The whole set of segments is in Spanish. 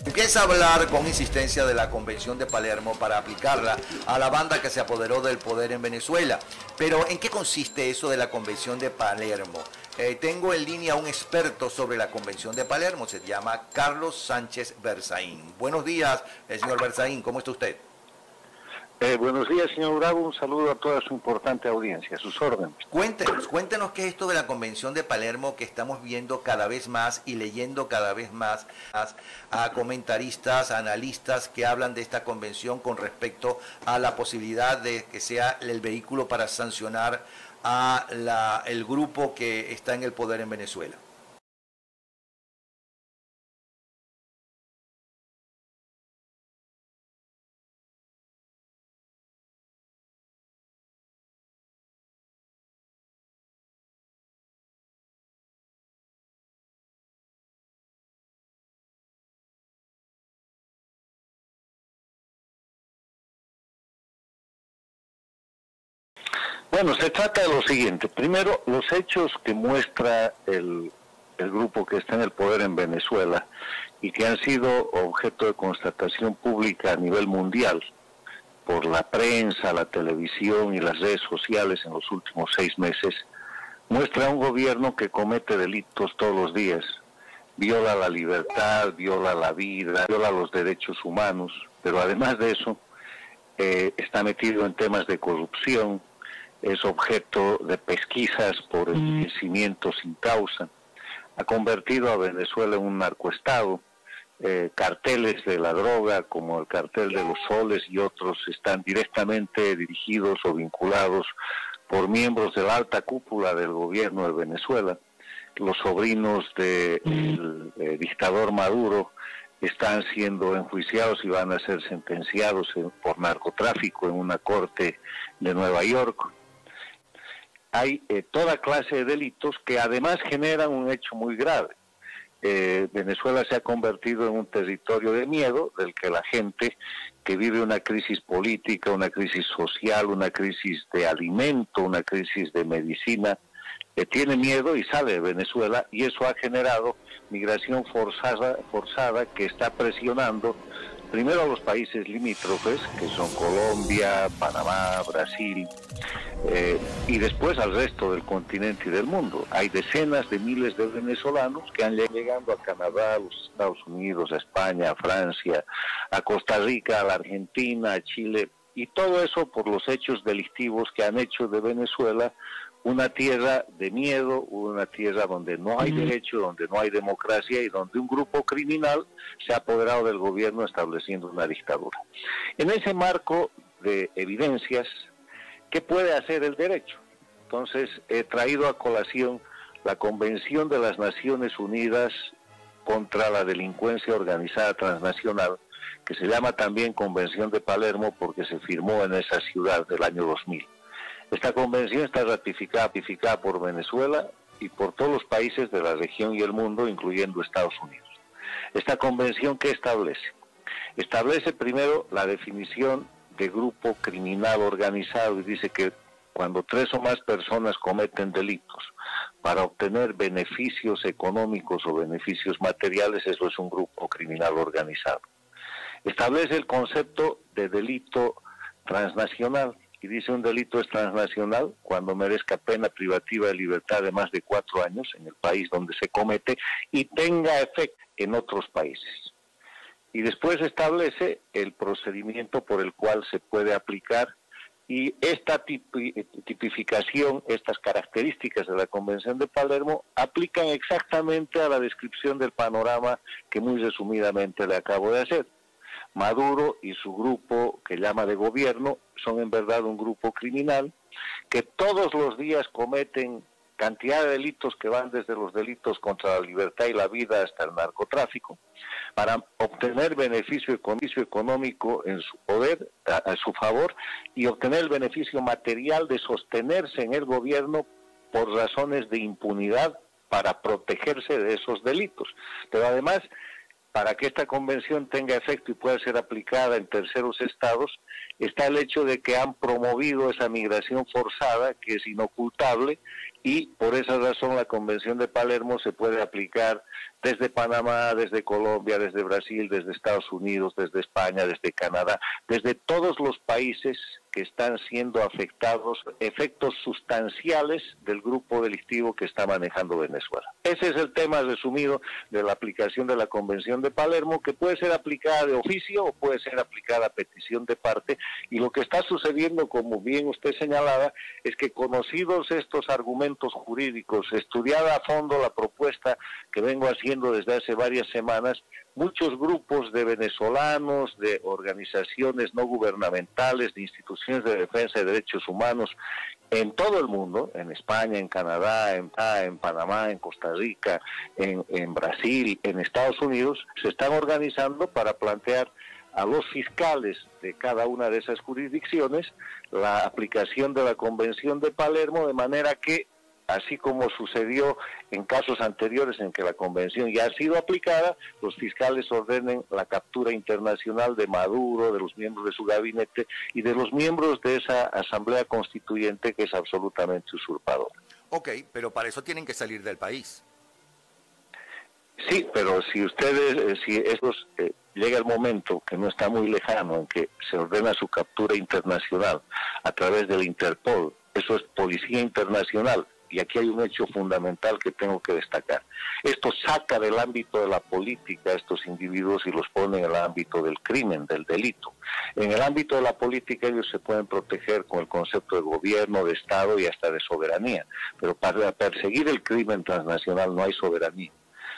Empieza a hablar con insistencia de la Convención de Palermo para aplicarla a la banda que se apoderó del poder en Venezuela. Pero ¿en qué consiste eso de la Convención de Palermo? Tengo en línea a un experto sobre la Convención de Palermo, se llama Carlos Sánchez Berzaín. Buenos días, señor Berzaín, ¿cómo está usted? Buenos días, señor Bravo. Un saludo a toda su importante audiencia. A sus órdenes. Cuéntenos qué es esto de la Convención de Palermo que estamos viendo cada vez más y leyendo cada vez más a comentaristas, a analistas que hablan de esta convención con respecto a la posibilidad de que sea el vehículo para sancionar a el grupo que está en el poder en Venezuela. Bueno, se trata de lo siguiente. Primero, los hechos que muestra el grupo que está en el poder en Venezuela y que han sido objeto de constatación pública a nivel mundial por la prensa, la televisión y las redes sociales en los últimos 6 meses, muestra un gobierno que comete delitos todos los días. Viola la libertad, viola la vida, viola los derechos humanos, pero además de eso, está metido en temas de corrupción, es objeto de pesquisas por enriquecimiento sin causa, ha convertido a Venezuela en un narcoestado, carteles de la droga como el cartel de los soles y otros están directamente dirigidos o vinculados por miembros de la alta cúpula del gobierno de Venezuela. Los sobrinos del dictador Maduro están siendo enjuiciados y van a ser sentenciados por narcotráfico en una corte de Nueva York. Hay toda clase de delitos que además generan un hecho muy grave. Venezuela se ha convertido en un territorio de miedo, del que la gente que vive una crisis política, una crisis social, una crisis de alimento, una crisis de medicina, tiene miedo y sale de Venezuela, y eso ha generado migración forzada que está presionando primero a los países limítrofes, que son Colombia, Panamá, Brasil, y después al resto del continente y del mundo. Hay decenas de miles de venezolanos que han llegado a Canadá, a los Estados Unidos, a España, a Francia, a Costa Rica, a la Argentina, a Chile, y todo eso por los hechos delictivos que han hecho de Venezuela una tierra de miedo, una tierra donde no hay derecho, donde no hay democracia y donde un grupo criminal se ha apoderado del gobierno estableciendo una dictadura. En ese marco de evidencias, ¿qué puede hacer el derecho? Entonces, he traído a colación la Convención de las Naciones Unidas contra la Delincuencia Organizada Transnacional, que se llama también Convención de Palermo porque se firmó en esa ciudad del año 2000. Esta convención está ratificada por Venezuela y por todos los países de la región y el mundo, incluyendo Estados Unidos. Esta convención, ¿qué establece? Establece primero la definición de grupo criminal organizado y dice que cuando 3 o más personas cometen delitos para obtener beneficios económicos o beneficios materiales, eso es un grupo criminal organizado. Establece el concepto de delito transnacional y dice un delito es transnacional cuando merezca pena privativa de libertad de más de 4 años en el país donde se comete y tenga efecto en otros países. Y después establece el procedimiento por el cual se puede aplicar, y esta tipificación, estas características de la Convención de Palermo aplican exactamente a la descripción del panorama que muy resumidamente le acabo de hacer. Maduro y su grupo que llama de gobierno son en verdad un grupo criminal que todos los días cometen cantidad de delitos que van desde los delitos contra la libertad y la vida hasta el narcotráfico para obtener beneficio económico en su poder, a su favor, y obtener el beneficio material de sostenerse en el gobierno por razones de impunidad para protegerse de esos delitos. Pero además, para que esta convención tenga efecto y pueda ser aplicada en terceros estados, está el hecho de que han promovido esa migración forzada, que es inocultable, y por esa razón la Convención de Palermo se puede aplicar desde Panamá, desde Colombia, desde Brasil, desde Estados Unidos, desde España, desde Canadá, desde todos los países que están siendo afectados, efectos sustanciales del grupo delictivo que está manejando Venezuela. Ese es el tema resumido de la aplicación de la Convención de Palermo, que puede ser aplicada de oficio o puede ser aplicada a petición de parte, y lo que está sucediendo, como bien usted señalaba, es que conocidos estos argumentos jurídicos, estudiada a fondo la propuesta que vengo haciendo desde hace varias semanas, muchos grupos de venezolanos, de organizaciones no gubernamentales, de instituciones de defensa de derechos humanos en todo el mundo, en España, en Canadá, en Panamá, en Costa Rica, en Brasil, en Estados Unidos, se están organizando para plantear a los fiscales de cada una de esas jurisdicciones la aplicación de la Convención de Palermo, de manera que, así como sucedió en casos anteriores en que la convención ya ha sido aplicada, los fiscales ordenen la captura internacional de Maduro, de los miembros de su gabinete y de los miembros de esa asamblea constituyente que es absolutamente usurpadora. Ok, pero para eso tienen que salir del país. Sí, pero si ustedes, llega el momento, que no está muy lejano, en que se ordena su captura internacional a través del Interpol, eso es policía internacional. Y aquí hay un hecho fundamental que tengo que destacar. Esto saca del ámbito de la política a estos individuos y los pone en el ámbito del crimen, del delito. En el ámbito de la política ellos se pueden proteger con el concepto de gobierno, de Estado y hasta de soberanía. Pero para perseguir el crimen transnacional no hay soberanía.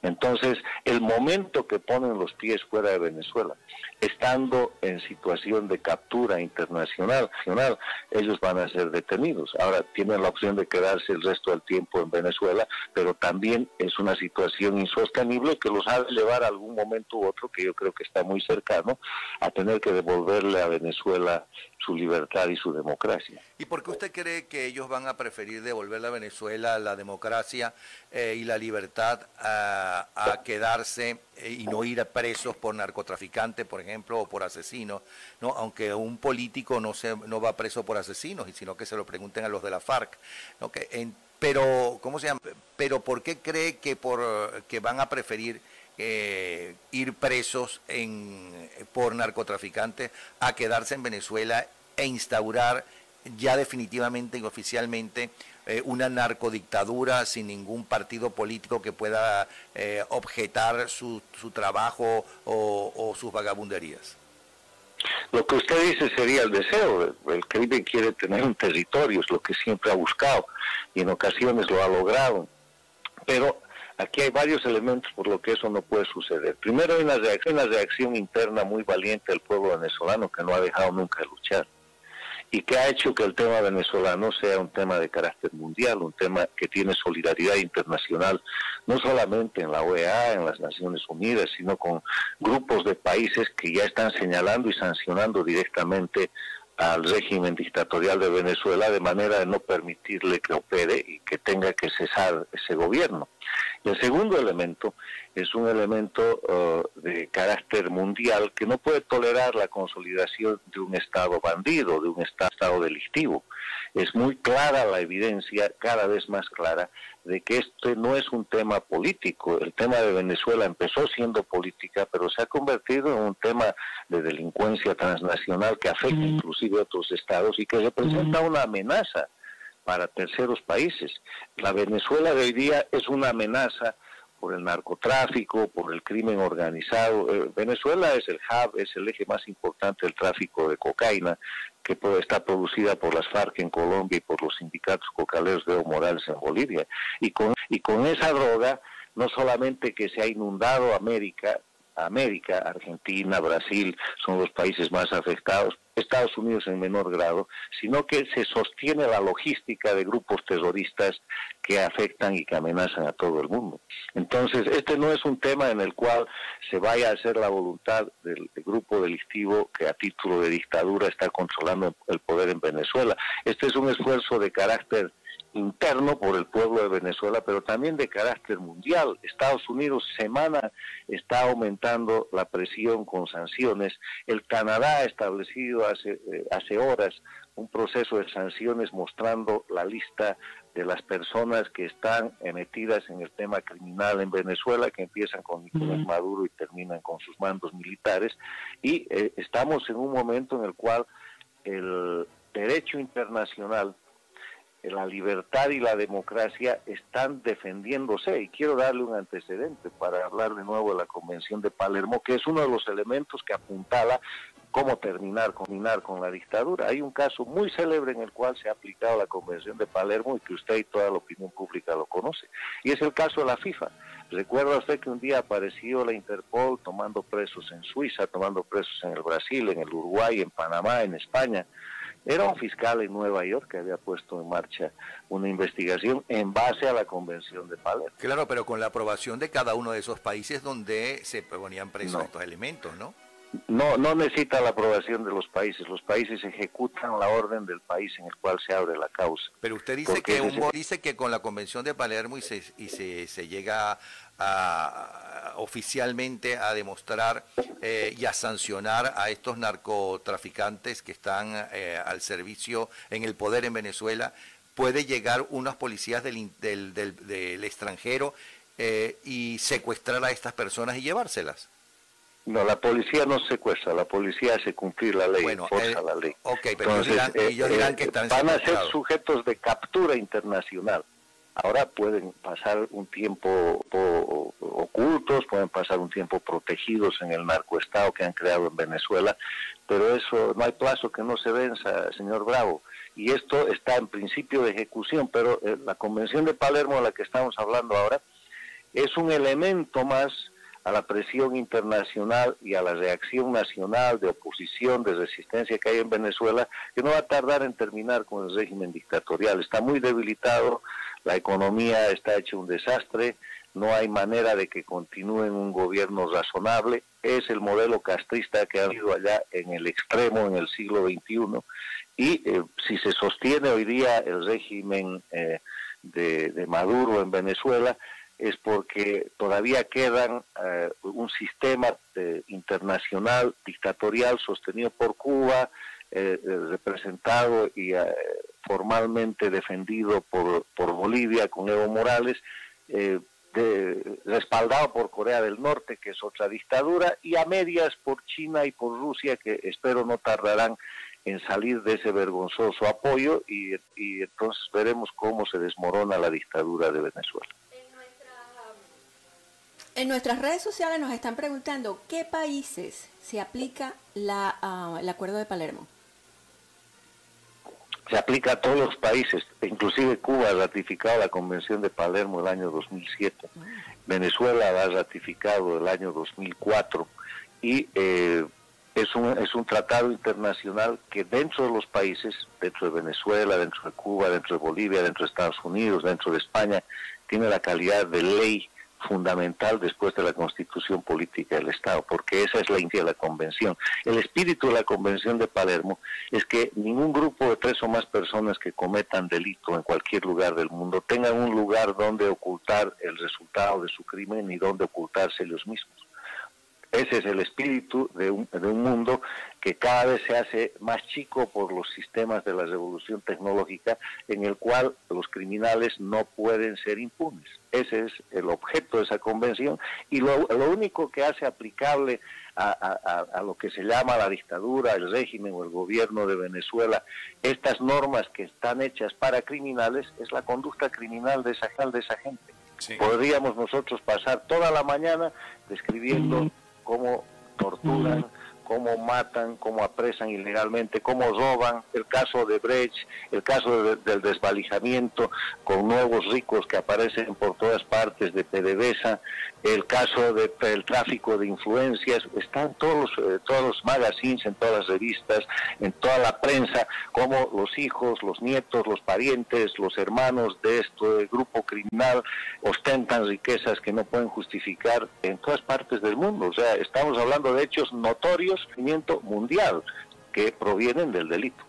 Entonces, el momento que ponen los pies fuera de Venezuela, estando en situación de captura internacional, ellos van a ser detenidos. Ahora, tienen la opción de quedarse el resto del tiempo en Venezuela, pero también es una situación insostenible que los ha de llevar a algún momento u otro, que yo creo que está muy cercano, a tener que devolverle a Venezuela su libertad y su democracia. ¿Y por qué usted cree que ellos van a preferir devolverle a Venezuela la democracia y la libertad a quedarse y no ir a presos por narcotraficantes, por ejemplo, o por asesinos, ¿no? Aunque un político no va preso por asesinos, sino que se lo pregunten a los de la FARC, ¿no? Pero, ¿cómo se llama? Pero ¿por qué cree que van a preferir ir presos por narcotraficantes a quedarse en Venezuela e instaurar ya definitivamente y oficialmente una narcodictadura sin ningún partido político que pueda objetar su trabajo o sus vagabunderías? Lo que usted dice sería el deseo. El crimen quiere tener un territorio, es lo que siempre ha buscado y en ocasiones lo ha logrado. Pero aquí hay varios elementos por lo que eso no puede suceder. Primero, hay una reacción interna muy valiente del pueblo venezolano que no ha dejado nunca de luchar y que ha hecho que el tema venezolano sea un tema de carácter mundial, un tema que tiene solidaridad internacional, no solamente en la OEA, en las Naciones Unidas, sino con grupos de países que ya están señalando y sancionando directamente al régimen dictatorial de Venezuela de manera de no permitirle que opere y que tenga que cesar ese gobierno. Y el segundo elemento es un elemento de carácter mundial que no puede tolerar la consolidación de un Estado bandido, de un Estado delictivo. Es muy clara la evidencia, cada vez más clara, de que este no es un tema político. El tema de Venezuela empezó siendo política, pero se ha convertido en un tema de delincuencia transnacional que afecta inclusive a otros estados y que representa una amenaza para terceros países. La Venezuela de hoy día es una amenaza por el narcotráfico, por el crimen organizado. Venezuela es el hub, es el eje más importante del tráfico de cocaína, que está producida por las FARC en Colombia y por los sindicatos cocaleros de Evo Morales en Bolivia. Y con esa droga, no solamente que se ha inundado América, Argentina, Brasil, son los países más afectados, Estados Unidos en menor grado, sino que se sostiene la logística de grupos terroristas que afectan y que amenazan a todo el mundo. Entonces, este no es un tema en el cual se vaya a hacer la voluntad del grupo delictivo que a título de dictadura está controlando el poder en Venezuela. Este es un esfuerzo de carácter interno por el pueblo de Venezuela, pero también de carácter mundial. Estados Unidos semana está aumentando la presión con sanciones. El Canadá ha establecido hace horas un proceso de sanciones mostrando la lista de las personas que están metidas en el tema criminal en Venezuela, que empiezan con Nicolás Maduro y terminan con sus mandos militares, y estamos en un momento en el cual el derecho internacional, la libertad y la democracia están defendiéndose. Y quiero darle un antecedente para hablar de nuevo de la Convención de Palermo, que es uno de los elementos que apuntala cómo terminar con la dictadura. Hay un caso muy célebre en el cual se ha aplicado la Convención de Palermo y que usted y toda la opinión pública lo conoce, y es el caso de la FIFA. ¿Recuerda usted que un día apareció la Interpol tomando presos en Suiza, tomando presos en el Brasil, en el Uruguay, en Panamá, en España? Era un fiscal en Nueva York que había puesto en marcha una investigación en base a la Convención de Palermo. Claro, pero con la aprobación de cada uno de esos países donde se ponían presos estos elementos, ¿no? No necesita la aprobación de los países ejecutan la orden del país en el cual se abre la causa. Pero usted dice dice que con la Convención de Palermo se llega oficialmente a demostrar y a sancionar a estos narcotraficantes que están al servicio en el poder en Venezuela, puede llegar unas policías del extranjero y secuestrar a estas personas y llevárselas. No, la policía no secuestra, la policía hace cumplir la ley, enforza la ley. Ok, pero ellos dirán que están van a ser sujetos de captura internacional. Ahora pueden pasar un tiempo ocultos, pueden pasar un tiempo protegidos en el narcoestado que han creado en Venezuela, pero eso no hay plazo que no se venza, señor Bravo. Y esto está en principio de ejecución, pero la Convención de Palermo de la que estamos hablando ahora es un elemento más a la presión internacional y a la reacción nacional de oposición, de resistencia que hay en Venezuela, que no va a tardar en terminar con el régimen dictatorial. Está muy debilitado, la economía está hecha un desastre, no hay manera de que continúe un gobierno razonable. Es el modelo castrista que ha habido allá en el extremo en el siglo XXI. Y si se sostiene hoy día el régimen de Maduro en Venezuela, es porque todavía quedan un sistema internacional dictatorial sostenido por Cuba, representado y formalmente defendido por Bolivia con Evo Morales, respaldado por Corea del Norte, que es otra dictadura, y a medias por China y por Rusia, que espero no tardarán en salir de ese vergonzoso apoyo, y entonces veremos cómo se desmorona la dictadura de Venezuela. En nuestras redes sociales nos están preguntando ¿qué países se aplica el Acuerdo de Palermo? Se aplica a todos los países, inclusive Cuba ha ratificado la Convención de Palermo el año 2007, Venezuela la ha ratificado el año 2004, y es un tratado internacional que dentro de los países, dentro de Venezuela, dentro de Cuba, dentro de Bolivia, dentro de Estados Unidos, dentro de España, tiene la calidad de ley fundamental después de la Constitución Política del Estado, porque esa es la idea de la Convención. El espíritu de la Convención de Palermo es que ningún grupo de 3 o más personas que cometan delito en cualquier lugar del mundo tengan un lugar donde ocultar el resultado de su crimen y donde ocultarse ellos mismos. Ese es el espíritu de un mundo que cada vez se hace más chico por los sistemas de la revolución tecnológica, en el cual los criminales no pueden ser impunes. Ese es el objeto de esa convención, y lo único que hace aplicable a lo que se llama la dictadura, el régimen o el gobierno de Venezuela, estas normas que están hechas para criminales, es la conducta criminal de esa gente. Sí. Podríamos nosotros pasar toda la mañana describiendo cómo torturan, cómo matan, cómo apresan ilegalmente, cómo roban, el caso de Brecht, el caso del desvalijamiento con nuevos ricos que aparecen por todas partes, de PDVSA, el caso del tráfico de influencias, están todos los magazines, en todas las revistas, en toda la prensa, cómo los hijos, los nietos, los parientes, los hermanos de este grupo criminal ostentan riquezas que no pueden justificar en todas partes del mundo. O sea, estamos hablando de hechos notorios, movimiento mundial, que provienen del delito.